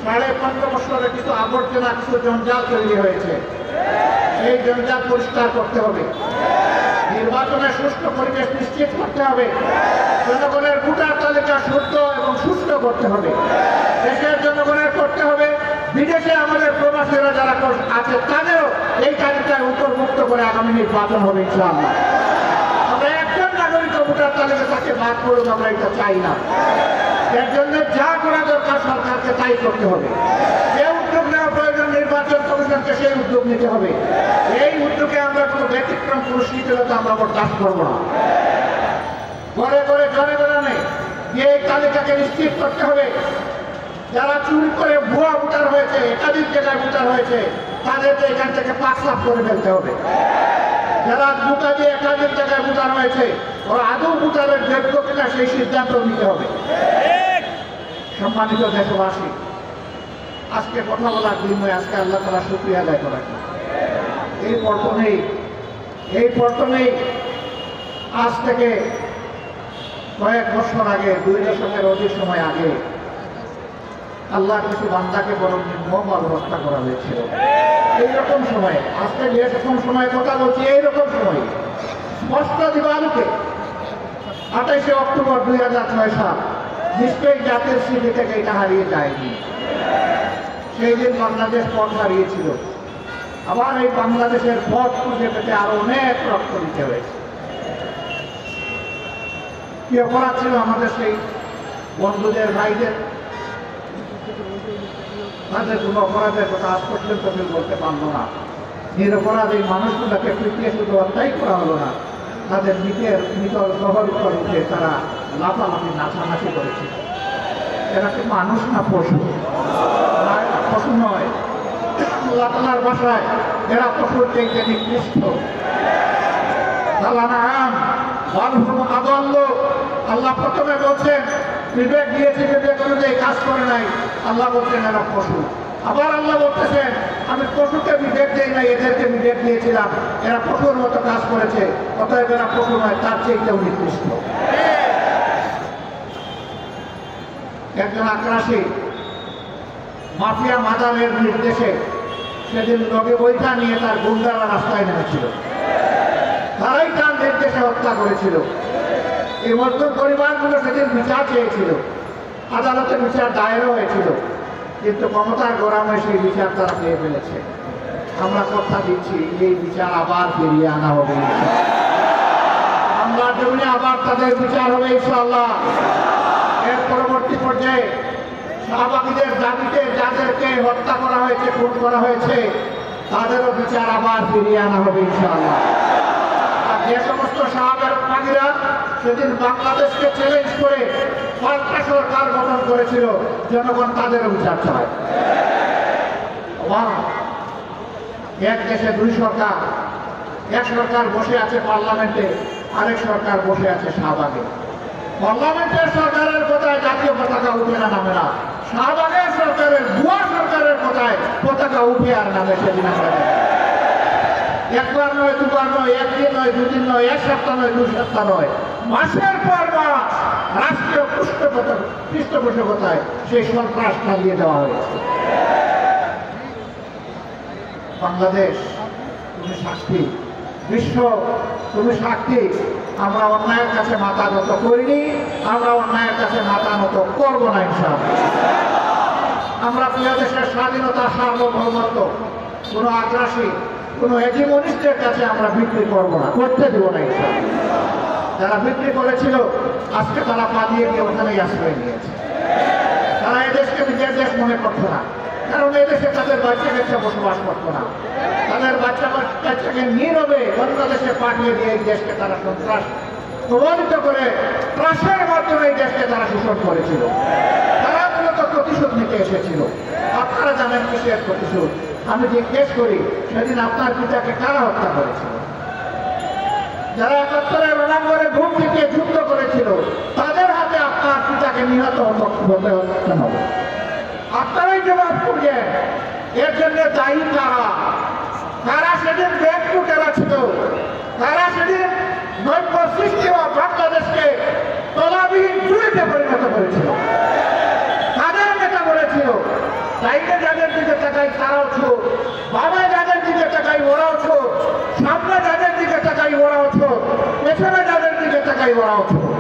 15.5 বছরে কিছু আবর্জনা, কিছু জঞ্জাল তৈরি হয়েছে। এই জঞ্জাল পরিষ্কার করতে হবে। নির্বাচনের সুষ্ঠু পরিবেশ নিশ্চিত করতে হবে। জনগণের ভোটার তালিকা শুদ্ধ এবং সুস্থ করতে হবে। দেশের জনগণের করতে হবে। বিদেশে আমাদের প্রবাসীরা যারা আছে তাদেরও এই তালিকায় অন্তর্ভুক্ত করে আগামী নির্বাচন হবে ইনশাআল্লাহ। আমরা একজন নাগরিক ভোটার তালিকা তাকে বাদ করুক, আমরা এটা চাই না। এর জন্য যা করা দরকার সরকারকে তাই করতে হবে। যে উদ্যোগ নেওয়া প্রয়োজন নির্বাচন কমিশনকে সেই উদ্যোগ নিতে হবে। এই উদ্যোগে আমরা কোনো ব্যতিক্রম পুরস্কৃত আমরা বরদাস্ত করবো না। ঘরে ঘরে জনগণে গিয়ে এই তালিকাকে নিশ্চিত করতে হবে। যারা চুরি করে ভুয়া ভোটার হয়েছে, একাধিক জায়গায় ভোটার হয়েছে, তাদেরকে এখান থেকে পাকসাফ করে ফেলতে হবে। যারা দুটা দিয়ে একাধিক জায়গায় ভোটার হয়েছে, ওরা আদৌ ভোটারের যোগ্য কিনা সেই সিদ্ধান্ত নিতে হবে। সম্মানিত দেশবাসী, আজকে কথা বলার দিন নয়, আজকে আল্লাহ তাআলা শুকরিয়া আদায় করা। এই পল্টনেই আজ থেকে কয়েক বছর আগে, 2 দশকের অধিক সময় আগে আল্লাহ কিছু বান্দাকে বরং নির্মমভাবে হত্যা করা হয়েছিল। এইরকম সময়, আজকে যেরকম সময় কথা বলছি, এইরকম সময় স্পষ্ট দিবালুকে 28শে অক্টোবর 2006 সাল নিশ্চয়ই জাতির স্মৃতি থেকে এটা হারিয়ে যায়নি। সেই দিন বাংলাদেশ পথ হারিয়েছিল। আবার এই বাংলাদেশের পথ খুঁজে পেতে আরো অনেক রক্ত দিতে হয়েছে। কি অপরাধ ছিল আমাদের সেই বন্ধুদের, ভাইদের? তাদের কোনো অপরাধের কথা আজ পর্যন্ত কেউ বলতে পারলো না। নিরপরাধ এই মানুষগুলোকে পিটিয়ে শুধু হত্যাই করা হলো না, তাদের নিতর শহর উপর উঠে তারা লাফালাফি নাচানাচি করেছিল। এরা কি মানুষ না পশু? পশু নয়। আল্লাহ তাআলার ভাষায় এরা পশুর চাইতে নিকৃষ্ট। আল্লাহ প্রথমে বলছেন বিবেক দিয়েছি, বিবেক অনুযায়ী কাজ করে নাই। আল্লাহ বলছেন এরা পশু। আবার আল্লাহ বলতেছেন আমি পশুকে বিবেক দেই নাই, এদেরকে বিবেক দিয়েছিলাম, এরা পশুর মতো কাজ করেছে, অতএব এরা পশু নয়, তার চেয়েও নিকৃষ্ট। একজন আক্রাসী মাফিয়া মাদারের নির্দেশে সেদিন লগে বইটা নিয়ে তার গুন্ডারা রাস্তায় নেমেছিল। তারাই তার নির্দেশে হত্যা করেছিল। এই মজদুর পরিবারগুলো সেদিন বিচার চেয়েছিল, আদালতে বিচার দায়েরও হয়েছিল, কিন্তু ক্ষমতার গরমে সেই বিচার তারা পেয়ে ফেলেছে। আমরা কথা দিচ্ছি এই বিচার আবার ফিরিয়ে আনা হবে। আমরা জমিনে আবার তাদের বিচার হবে ইনশাআল্লাহ। এর পরবর্তী পর্যায়ে শাহবাগীদের দাবিতে যাদেরকে হত্যা করা হয়েছে, খুন করা হয়েছে, তাদেরও বিচার আবার ফিরিয়ে আনা হবে ইনশাআল্লাহ। আর যে সমস্ত শাহবাগীরা সেদিন বাংলাদেশকে চ্যালেঞ্জ করে পাল্টা সরকার গঠন করেছিল, জনগণ তাদেরও বিচার চায়। এক দেশে 2 সরকার, এক সরকার বসে আছে পার্লামেন্টে, আরেক সরকার বসে আছে শাহবাগে। পার্লামেন্টের সরকারের কথায় জাতীয় পতাকা উঠে না, নামে না। শাহবাগের সরকারের, ভুয়া সরকারের কথায় পতাকা উঠে আর নামে। সেদিন আমরা একবার নয়, দুবার নয়, একদিন নয়, 2 দিন নয়, 1 সপ্তাহ নয়, 2 সপ্তাহ নয়, মাসের পর মাস রাষ্ট্রীয় পৃষ্ঠপোষকতায় সেই সন্ত্রাস চালিয়ে দেওয়া হয়েছে। বাংলাদেশ তুমি সাক্ষী, বিশ্ব তুমি সাক্ষী। আমরা অন্যায়ের কাছে মাথা নত করিনি, আমরা অন্যায়ের কাছে মাথা নত করব না ইনশাআল্লাহ। আমরা প্রিয় দেশের স্বাধীনতা, সার্বভৌমত্ব কোনো আগ্রাসী, কোনো হেজিমনিস্টের কাছে আমরা বিক্রি করব না, করতে দেব না ইনশাআল্লাহ। যারা বিক্রি করেছিল আজকে তারা পালিয়ে গিয়ে ওখানেই আশ্রয় নিয়েছে। তারা এদেশকে নিজের দেশ মনে করতো না, কারণ এদেশে তাদের বাচ্চা কাচ্চা বসবাস করতো না। তাদের বাচ্চা কাচ্চাকে নীরবে অন্য দেশে পাঠিয়ে দিয়ে এই দেশকে তারা সন্ত্রাস প্রমাণিত করে ত্রাসের মাধ্যমে এই দেশকে তারা শোষণ করেছিল। তারা মূলত প্রতিশোধ নিতে এসেছিল। আপনারা জানেন কিসের প্রতিশোধ? আমি জিজ্ঞেস করি, সেদিন আপনার পিতাকে কারা হত্যা করেছিল? যারা 71-এর রণাঙ্গনে ঘুম থেকে যুদ্ধ করেছিল, তাদের হাতে আপনার পিতাকে নিহত হতে হবে। আপনারাই জবাব করবেন। এর জন্য দায়ী কারা? কারা সেদিন ব্যাকফুটেরা ছিল? কারা সেদিন নৈক্য সৃষ্টি হওয়া বাংলাদেশকে তলাবিহীন চুরিতে পরিণত করেছিল? কাদের নেতা বলেছিল সাইডে যাদের দিকে তাকাই তারাও চোর, বাবায় যাদের দিকে তাকাই ওরাও চোর, সামনে যাদের দিকে তাকাই ওরাও চোর, পেছনে যাদের দিকে তাকাই ওরাও চোর।